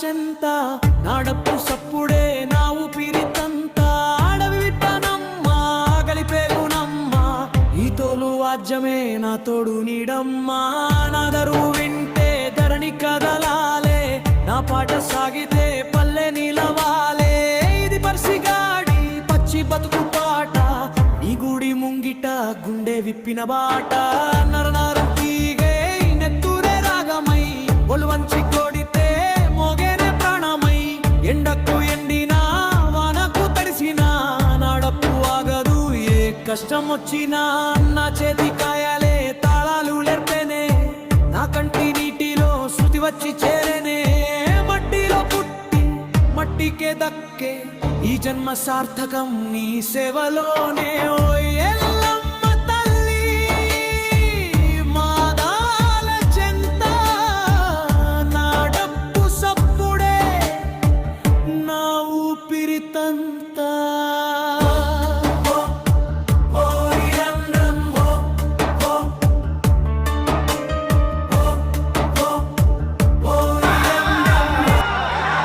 చెంత నాడప్పు సప్పుడే నా ఊపిరితంత అడవి విట్టనమ్మ గలిపేగునమ్మ ఈ తోలు వాద్యమే నా తోడు నీడమ్మా నా దరువు వింటే ధరణి కదలాలే నా పాట సాగితే పల్లె నిలవాలే ఇది పర్సిగాడి పచ్చి బతుకు పాట నీ గుడి ముంగిట గుండె విప్పిన బాట నరనారం తీగే నెత్తూరే రాగమై ఒలువంచి కొడితే మోగేనే ప్రాణమై ఎండకు ఎండినా వానకు తడిసినా నాడప్పు ఆగదు ఏ కష్టం వచ్చినా నా చేతి కాయాలే తాళాలు లేర్పేనే నా కంటి నీటిలో శృతి వచ్చి చేరేనే మట్టిలో పుట్టి మట్టికే దక్కే ఈ జన్మ సార్థకం నీ సేవలోనే ఓ ఎల్లమ్మ తల్లి మాదాల చెంత నాడప్పు సప్పుడే నా ఊపిరితంతా